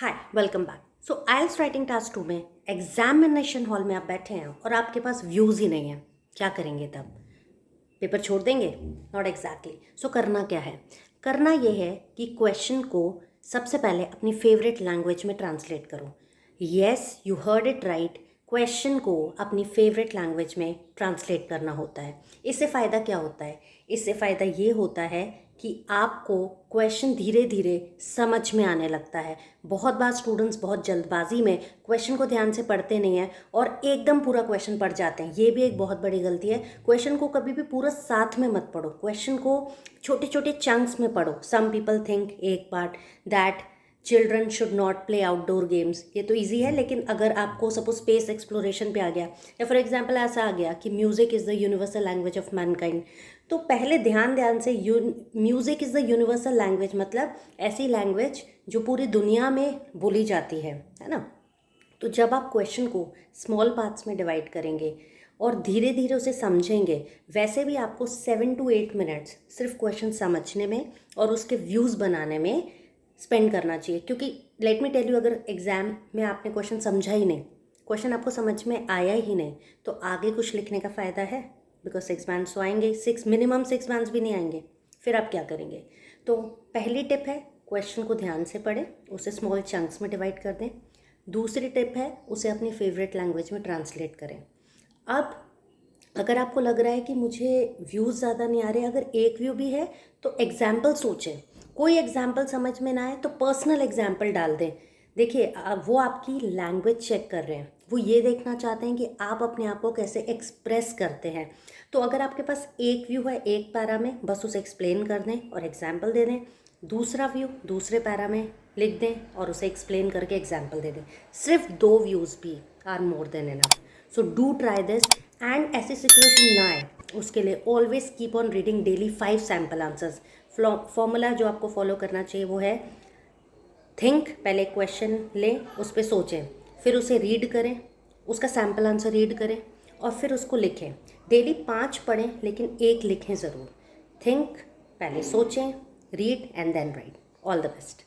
हाय welcome back. So IELTS writing task 2 में examination hall में आप बैठे हैं और आपके पास व्यूज़ ही नहीं है। क्या करेंगे तब? पेपर छोड़ देंगे? Not exactly. सो करना क्या है? करना ये है कि क्वेश्चन को सबसे पहले अपनी फेवरेट लैंग्वेज में ट्रांसलेट करो। Yes, you heard it right. Question को अपनी फेवरेट लैंग्वेज में ट्रांसलेट करना होता है। इससे फ़ायदा क्या होता है? इससे फ़ायदा ये होता है कि आपको क्वेश्चन धीरे धीरे समझ में आने लगता है। बहुत बार स्टूडेंट्स बहुत जल्दबाजी में क्वेश्चन को ध्यान से पढ़ते नहीं हैं और एकदम पूरा क्वेश्चन पढ़ जाते हैं। ये भी एक बहुत बड़ी गलती है। क्वेश्चन को कभी भी पूरा साथ में मत पढ़ो, क्वेश्चन को छोटे छोटे चंक्स में पढ़ो। सम पीपल थिंक एक part that children should not play outdoor games, ये तो ईजी है, लेकिन अगर आपको सपोज स्पेस एक्सप्लोरेशन पे आ गया या फॉर एग्जांपल ऐसा आ गया कि music is the universal language of Mankind, तो पहले ध्यान से music is the universal language मतलब ऐसी लैंग्वेज जो पूरी दुनिया में बोली जाती है ना। तो जब आप क्वेश्चन को स्मॉल पार्ट्स में डिवाइड करेंगे और धीरे धीरे उसे समझेंगे, वैसे भी आपको 7 to 8 मिनट्स सिर्फ क्वेश्चन समझने में और उसके व्यूज़ बनाने में स्पेंड करना चाहिए। क्योंकि लेट मी टेल यू, अगर एग्ज़ाम में आपने क्वेश्चन समझा ही नहीं, क्वेश्चन आपको समझ में आया ही नहीं, तो आगे कुछ लिखने का फ़ायदा है? बिकॉज 6 बैंड्स तो आएंगे, मिनिमम 6 बैंड्स भी नहीं आएंगे। फिर आप क्या करेंगे? तो पहली टिप है क्वेश्चन को ध्यान से पढ़ें, उसे स्मॉल चंक्स में डिवाइड कर दें। दूसरी टिप है उसे अपनी फेवरेट लैंग्वेज में ट्रांसलेट करें। अब अगर आपको लग रहा है कि मुझे व्यूज़ ज़्यादा नहीं आ रहे, अगर एक व्यू भी है तो एग्जाम्पल सोचें। कोई एग्जाम्पल समझ में ना आए तो पर्सनल एग्जाम्पल डाल दें। देखिए, वो आपकी लैंग्वेज चेक कर रहे हैं, वो ये देखना चाहते हैं कि आप अपने आप को कैसे एक्सप्रेस करते हैं। तो अगर आपके पास एक व्यू है एक पैरा में, बस उसे एक्सप्लेन कर दें और एग्जाम्पल दे दें। दूसरा व्यू दूसरे पैरा में लिख दें और उसे एक्सप्लेन करके एग्जाम्पल दे दें। सिर्फ 2 व्यूज़ भी are more than enough. So do try this. And ऐसी सिचुएशन ना आए उसके लिए always keep on reading daily 5 sample answers. Formula जो आपको फॉलो करना चाहिए वो है थिंक, पहले क्वेश्चन लें, उस पर सोचें, फिर उसे रीड करें, उसका सैम्पल आंसर रीड करें और फिर उसको लिखें। डेली 5 पढ़ें लेकिन 1 लिखें ज़रूर। थिंक, पहले सोचें, read and then write. All the best.